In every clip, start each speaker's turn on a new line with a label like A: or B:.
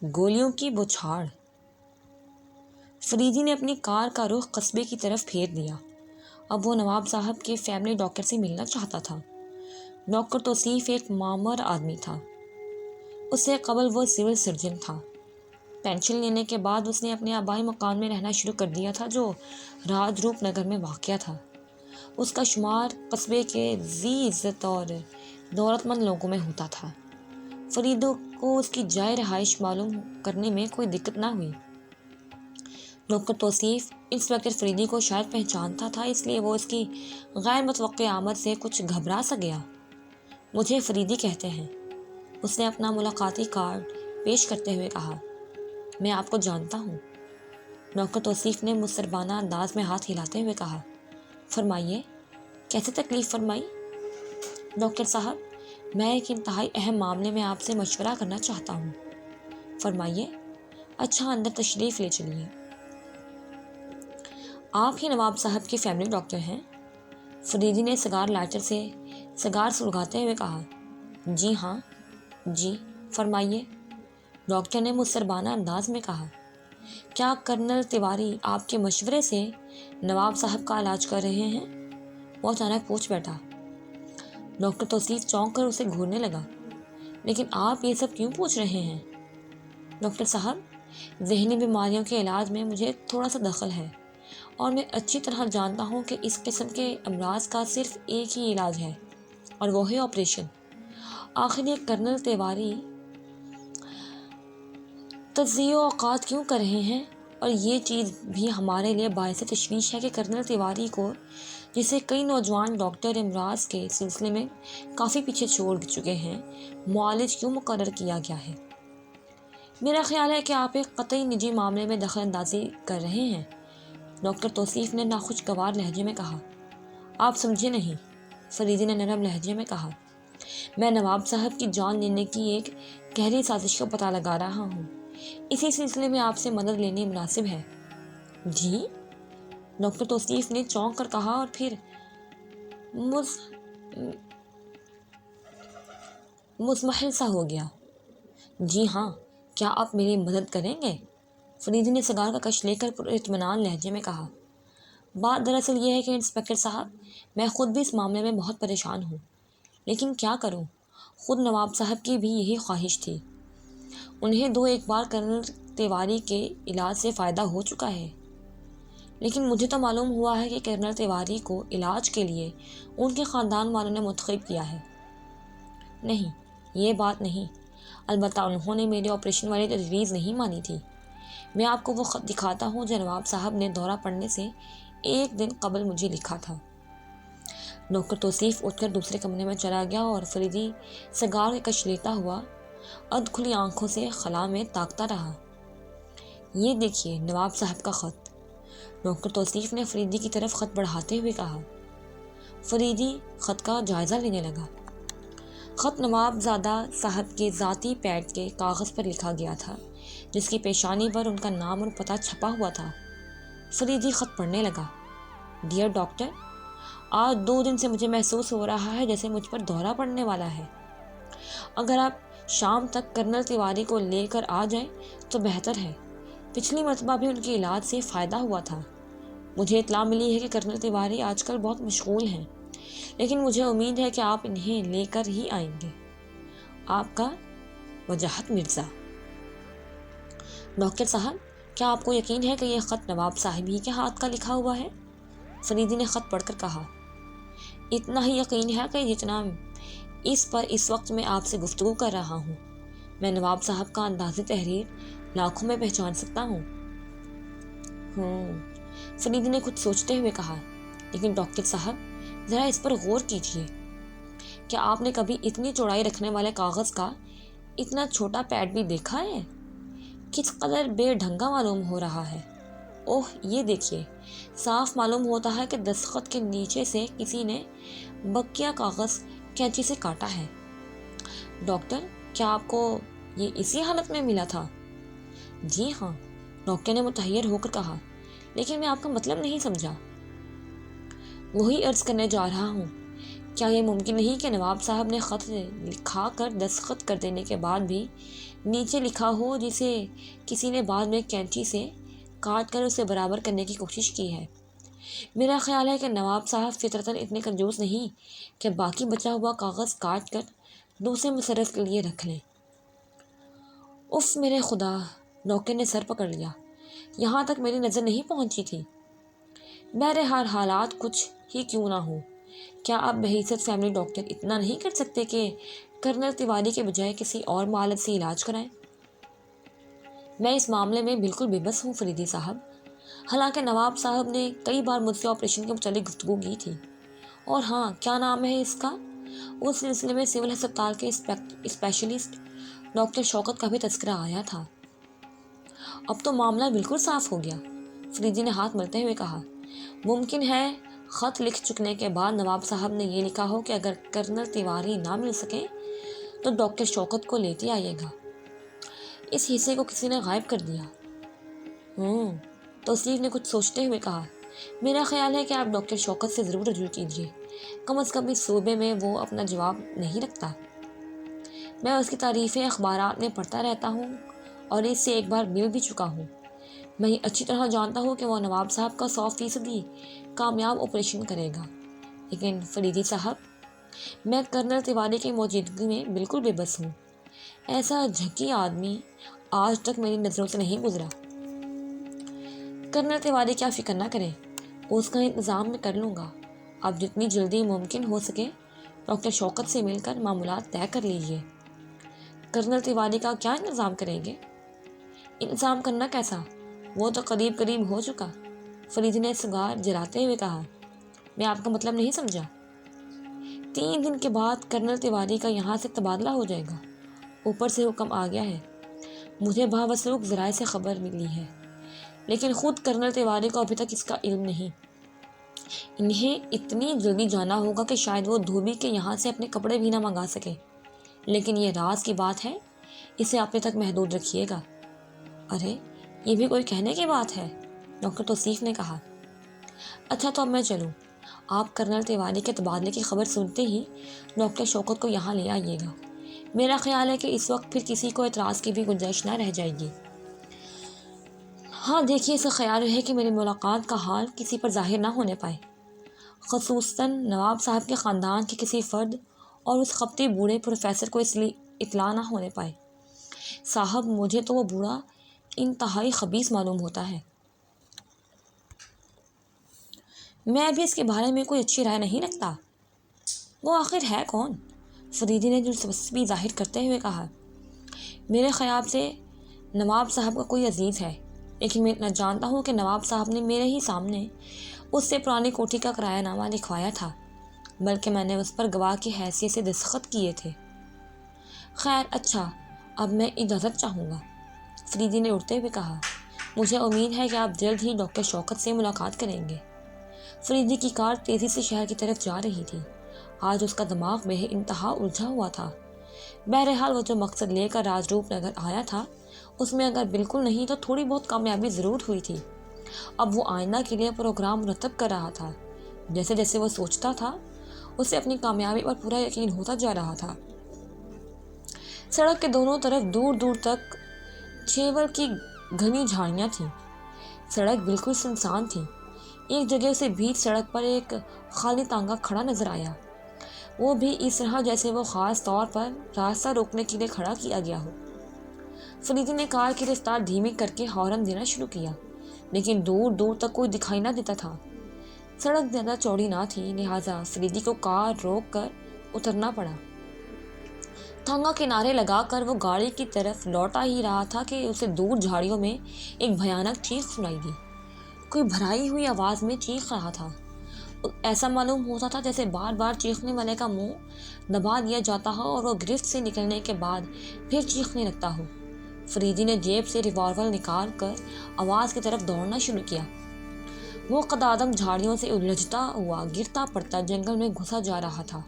A: گولیوں کی بوچھاڑ۔ فریدی نے اپنی کار کا رخ قصبے کی طرف پھیر دیا۔ اب وہ نواب صاحب کے فیملی ڈاکٹر سے ملنا چاہتا تھا۔ ڈاکٹر توصیف ایک معمر آدمی تھا۔ اس سے قبل وہ سول سرجن تھا۔ پینشن لینے کے بعد اس نے اپنے آبائی مکان میں رہنا شروع کر دیا تھا جو راج روپ نگر میں واقع تھا۔ اس کا شمار قصبے کے ذی عزت اور دولت مند لوگوں میں ہوتا تھا۔ فریدو کو اس کی جائے رہائش معلوم کرنے میں کوئی دقت نہ ہوئی۔ ڈاکٹر توصیف انسپکٹر فریدی کو شاید پہچانتا تھا، اس لیے وہ اس کی غیر متوقع آمد سے کچھ گھبرا سا گیا۔ مجھے فریدی کہتے ہیں، اس نے اپنا ملاقاتی کارڈ پیش کرتے ہوئے کہا۔ میں آپ کو جانتا ہوں۔ ڈاکٹر توصیف نے مستربانہ انداز میں ہاتھ ہلاتے ہوئے کہا۔ فرمائیے، کیسے تکلیف فرمائی؟ ڈاکٹر صاحب، میں ایک انتہائی اہم معاملے میں آپ سے مشورہ کرنا چاہتا ہوں۔ فرمائیے۔ اچھا، اندر تشریف لے چلیے۔ آپ ہی نواب صاحب کے فیملی ڈاکٹر ہیں؟ فریدی نے سگار لائٹر سے سگار سلگاتے ہوئے کہا۔ جی ہاں۔ جی فرمائیے، ڈاکٹر نے مستربانہ انداز میں کہا۔ کیا کرنل تیواری آپ کے مشورے سے نواب صاحب کا علاج کر رہے ہیں؟ وہ اچانک پوچھ بیٹھا۔ ڈاکٹر توصیف چونک کر اسے گھورنے لگا۔ لیکن آپ یہ سب کیوں پوچھ رہے ہیں؟ ڈاکٹر صاحب، ذہنی بیماریوں کے علاج میں مجھے تھوڑا سا دخل ہے، اور میں اچھی طرح جانتا ہوں کہ اس قسم کے امراض کا صرف ایک ہی علاج ہے، اور وہ ہے آپریشن۔ آخر یہ کرنل تیواری تجزیہ اوقات کیوں کر رہے ہیں؟ اور یہ چیز بھی ہمارے لیے باعث تشویش ہے کہ کرنل تیواری کو، جسے کئی نوجوان ڈاکٹر امراض کے سلسلے میں کافی پیچھے چھوڑ چکے ہیں، معالج کیوں مقرر کیا گیا ہے؟ میرا خیال ہے کہ آپ ایک قطعی نجی معاملے میں دخل اندازی کر رہے ہیں، ڈاکٹر توصیف نے ناخوشگوار لہجے میں کہا۔ آپ سمجھے نہیں، فریدی نے نرم لہجے میں کہا۔ میں نواب صاحب کی جان لینے کی ایک گہری سازش کا پتہ لگا رہا ہوں۔ اسی سلسلے میں آپ سے مدد لینی مناسب ہے۔ جی؟ ڈاکٹر توصیف نے چونک کر کہا اور پھر مزمحل سا ہو گیا۔ جی ہاں، کیا آپ میری مدد کریں گے؟ فریدی نے سگار کا کش لے کر پراطمینان لہجے میں کہا۔ بات دراصل یہ ہے کہ انسپکٹر صاحب، میں خود بھی اس معاملے میں بہت پریشان ہوں، لیکن کیا کروں، خود نواب صاحب کی بھی یہی خواہش تھی۔ انہیں ایک بار کرنل تیواری کے علاج سے فائدہ ہو چکا ہے، لیکن مجھے تو معلوم ہوا ہے کہ کرنل تیواری کو علاج کے لیے ان کے خاندان والوں نے منتخب کیا ہے۔ نہیں، یہ بات نہیں، البتہ انہوں نے میرے آپریشن والی تجویز نہیں مانی تھی۔ میں آپ کو وہ خط دکھاتا ہوں جو نواب صاحب نے دورہ پڑنے سے ایک دن قبل مجھے لکھا تھا۔ ڈاکٹر توصیف اٹھ کر دوسرے کمرے میں چلا گیا اور فریدی سگار کے کش لیتا ہوا ادھ کھلی آنکھوں سے خلا میں تاکتا رہا۔ یہ دیکھیے نواب صاحب کا خط، ڈاکٹر توصیف نے فریدی کی طرف خط بڑھاتے ہوئے کہا۔ فریدی خط کا جائزہ لینے لگا۔ خط نواب زادہ صاحب کے ذاتی پیڈ کے کاغذ پر لکھا گیا تھا، جس کی پیشانی پر ان کا نام اور پتہ چھپا ہوا تھا۔ فریدی خط پڑھنے لگا۔ ڈیئر ڈاکٹر، آج 2 دن سے مجھے محسوس ہو رہا ہے جیسے مجھ پر دورہ پڑنے والا ہے۔ اگر آپ شام تک کرنل تیواری کو لے کر آ جائیں تو بہتر ہے۔ پچھلی مرتبہ بھی ان کے علاج سے فائدہ ہوا تھا۔ مجھے اطلاع ملی ہے کہ کرنل تیواری آج کل بہت مشغول ہیں، لیکن مجھے امید ہے کہ آپ انہیں لے کر ہی آئیں گے۔ آپ کا وجاہت مرزا۔ ڈاکٹر صاحب، کیا آپ کو یقین ہے کہ یہ خط نواب صاحب ہی کے ہاتھ کا لکھا ہوا ہے؟ فریدی نے خط پڑھ کر کہا۔ اتنا ہی یقین ہے کہ جتنا اس وقت میں آپ سے گفتگو کر رہا ہوں، میں نواب صاحب کا انداز تحریر لاکھوں میں پہچان سکتا ہوں۔ فریدی نے کچھ سوچتے ہوئے کہا۔ لیکن ڈاکٹر صاحب، ذرا اس پر غور کیجیے۔ کیا آپ نے کبھی اتنی چوڑائی رکھنے والے کاغذ کا اتنا چھوٹا پیڈ بھی دیکھا ہے؟ کس قدر بے ڈھنگا معلوم ہو رہا ہے۔ اوہ، یہ دیکھیے، صاف معلوم ہوتا ہے کہ دستخط کے نیچے سے کسی نے بقیہ کاغذ کینچی سے کاٹا ہے۔ ڈاکٹر، کیا آپ کو یہ اسی حالت میں ملا تھا؟ جی ہاں، ڈاکٹر نے متحیر ہو کر کہا۔ لیکن میں آپ کا مطلب نہیں سمجھا۔ وہی عرض کرنے جا رہا ہوں کیا یہ ممکن نہیں کہ نواب صاحب نے خط لکھا کر دستخط کر دینے کے بعد بھی نیچے لکھا ہو جسے کسی نے بعد میں کینچی سے کاٹ کر اسے برابر کرنے کی کوشش کی ہے؟ میرا خیال ہے کہ نواب صاحب فطرتاً اتنے کنجوس نہیں کہ باقی بچا ہوا کاغذ کاٹ کر دوسرے مصرف کے لیے رکھ لیں۔ اف میرے خدا! ڈاکٹر نے سر پکڑ لیا۔ یہاں تک میری نظر نہیں پہنچی تھی۔ بہرحال حالات کچھ ہی کیوں نہ ہو، کیا آپ بحیثیت فیملی ڈاکٹر اتنا نہیں کر سکتے کہ کرنل تیواری کے بجائے کسی اور معالج سے علاج کرائیں؟ میں اس معاملے میں بالکل بے بس ہوں فریدی صاحب۔ حالانکہ نواب صاحب نے کئی بار مجھ سے آپریشن کے متعلق گفتگو کی تھی، اور ہاں، کیا نام ہے اس کا، اس سلسلے میں سول ہسپتال کے اسپیشلسٹ ڈاکٹر شوکت کا بھی تذکرہ آیا تھا۔ اب تو معاملہ بالکل صاف ہو گیا، فریدی نے ہاتھ ملتے ہوئے کہا۔ ممکن ہے خط لکھ چکنے کے بعد نواب صاحب نے یہ لکھا ہو کہ اگر کرنل تیواری نہ مل سکیں تو ڈاکٹر شوکت کو لیتے آئیے گا۔ اس حصے کو کسی نے غائب کر دیا۔ توصیف نے کچھ سوچتے ہوئے کہا۔ میرا خیال ہے کہ آپ ڈاکٹر شوکت سے ضرور رجوع کیجیے، کم از کم اس صوبے میں وہ اپنا جواب نہیں رکھتا۔ میں اس کی تعریفیں اخبارات میں پڑھتا رہتا ہوں اور اس سے ایک بار مل بھی چکا ہوں۔ میں یہ اچھی طرح جانتا ہوں کہ وہ نواب صاحب کا 100% کامیاب آپریشن کرے گا۔ لیکن فریدی صاحب، میں کرنل تیواری کی موجودگی میں بالکل بے بس ہوں۔ ایسا جھکی آدمی آج تک میری نظروں سے نہیں گزرا۔ کرنل تیواری کیا فکر نہ کریں، اس کا انتظام میں کر لوں گا۔ آپ جتنی جلدی ممکن ہو سکے ڈاکٹر شوکت سے مل کر معاملات طے کر لیجیے۔ کرنل تیواری کا کیا انتظام کریں گے؟ انتظام کرنا کیسا، وہ تو قریب ہو چکا، فریدی نے سگار جلاتے ہوئے کہا۔ میں آپ کا مطلب نہیں سمجھا۔ 3 دن کے بعد کرنل تیواری کا یہاں سے تبادلہ ہو جائے گا۔ اوپر سے حکم آ گیا ہے۔ مجھے باوسلوک ذرائع سے خبر ملی ہے، لیکن خود کرنل تیواری کو ابھی تک اس کا علم نہیں۔ انہیں اتنی جلدی جانا ہوگا کہ شاید وہ دھوبی کے یہاں سے اپنے کپڑے بھی نہ منگا سکے، لیکن یہ راز کی بات ہے، اسے اپنے تک محدود رکھیے گا۔ ارے، یہ بھی کوئی کہنے کی بات ہے، ڈاکٹر توصیف نے کہا۔ اچھا تو اب میں چلوں؟ آپ کرنل تیواری کے تبادلے کی خبر سنتے ہی ڈاکٹر شوکت کو یہاں لے آئیے گا۔ میرا خیال ہے کہ اس وقت پھر کسی کو اعتراض کی بھی گنجائش نہ رہ جائے گی۔ ہاں دیکھیے، اس کا خیال رہے کہ میری ملاقات کا حال کسی پر ظاہر نہ ہونے پائے، خصوصاً نواب صاحب کے خاندان کے کسی فرد اور اس خپتی بوڑھے پروفیسر کو اس لیے اطلاع نہ ہونے پائے۔ صاحب، مجھے تو وہ بوڑھا انتہائی خبیث معلوم ہوتا ہے۔ میں بھی اس کے بارے میں کوئی اچھی رائے نہیں رکھتا۔ وہ آخر ہے کون؟ فریدی نے دلچسپی ظاہر کرتے ہوئے کہا۔ میرے خیال سے نواب صاحب کا کوئی عزیز ہے، لیکن میں اتنا جانتا ہوں کہ نواب صاحب نے میرے ہی سامنے اس سے پرانی کوٹھی کا کرایہ نامہ لکھوایا تھا، بلکہ میں نے اس پر گواہ کی حیثیت سے دستخط کیے تھے۔ خیر، اچھا، اب میں اجازت چاہوں گا، فریدی نے اٹھتے ہوئے کہا۔ مجھے امید ہے کہ آپ جلد ہی ڈاکٹر شوکت سے ملاقات کریں گے۔ فریدی کی کار تیزی سے شہر کی طرف جا رہی تھی۔ آج اس کا دماغ بے انتہا الجھا ہوا تھا۔ بہرحال وہ جو مقصد لے کر راجروپ نگر آیا تھا، اس میں اگر بالکل نہیں تو تھوڑی بہت کامیابی ضرور ہوئی تھی۔ اب وہ آئندہ کے لیے پروگرام مرتب کر رہا تھا۔ جیسے جیسے وہ سوچتا تھا، اسے اپنی کامیابی پر پورا یقین ہوتا جا رہا تھا۔ سڑک کے دونوں طرف دور دور تک چیور کی گھنی جھاڑیاں تھیں۔ سڑک بالکل سنسان تھی۔ ایک جگہ سے بیچ سڑک پر ایک خالی تانگا کھڑا نظر آیا، وہ بھی اس طرح جیسے وہ خاص طور پر راستہ روکنے کے لیے کھڑا کیا گیا ہو۔ فریدی نے کار کی رفتار دھیمی کر کے ہارن دینا شروع کیا، لیکن دور دور تک کوئی دکھائی نہ دیتا تھا۔ سڑک زیادہ چوڑی نہ تھی، لہٰذا فریدی کو کار روک کر اترنا پڑا۔ تانگا کنارے لگا کر وہ گاڑی کی طرف لوٹا ہی رہا تھا کہ اسے دور جھاڑیوں میں ایک بھیانک چیخ سنائی دی۔ کوئی بھرائی ہوئی آواز میں چیخ رہا تھا۔ ایسا معلوم ہوتا تھا جیسے بار بار چیخنے والے کا منہ دبا دیا جاتا ہو اور وہ گرفت سے نکلنے کے بعد پھر چیخنے لگتا ہو۔ فریدی نے جیب سے ریوالور نکال کر آواز کی طرف دوڑنا شروع کیا۔ وہ قدادم جھاڑیوں سے الجھتا ہوا گرتا پڑتا جنگل میں گھسا جا رہا تھا۔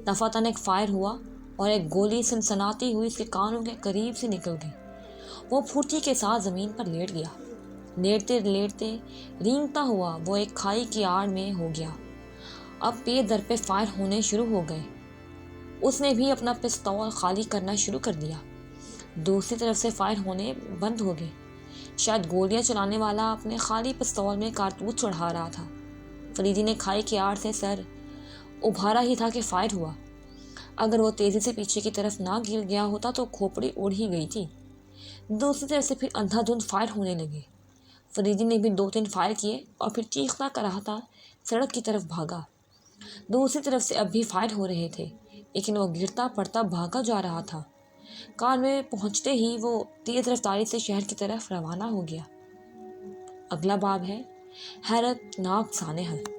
A: دفعتاً ایک فائر ہوا اور ایک گولی سنسناتی ہوئی اس کے کانوں کے قریب سے نکل گئی۔ وہ پھرتی کے ساتھ زمین پر لیٹ گیا۔ لیٹتے لیٹتے رینگتا ہوا وہ ایک کھائی کی آڑ میں ہو گیا۔ اب پے در پہ فائر ہونے شروع ہو گئے۔ اس نے بھی اپنا پستول خالی کرنا شروع کر دیا۔ دوسری طرف سے فائر ہونے بند ہو گئے۔ شاید گولیاں چلانے والا اپنے خالی پستول میں کارتوس چڑھا رہا تھا۔ فریدی نے کھائی کی آڑ سے سر ابھارا ہی تھا کہ فائر ہوا۔ اگر وہ تیزی سے پیچھے کی طرف نہ گر گیا ہوتا تو کھوپڑی اڑ ہی گئی تھی۔ دوسری طرف سے پھر اندھا دھند فائر ہونے لگے۔ فریدی نے بھی 2-3 فائر کیے اور پھر چیختا کراہتا سڑک کی طرف بھاگا۔ دوسری طرف سے اب بھی فائر ہو رہے تھے، لیکن وہ گرتا پڑتا بھاگا جا رہا تھا۔ کار میں پہنچتے ہی وہ تیز رفتاری سے شہر کی طرف روانہ ہو گیا۔ اگلا باب ہے حیرت ناک سانحہ۔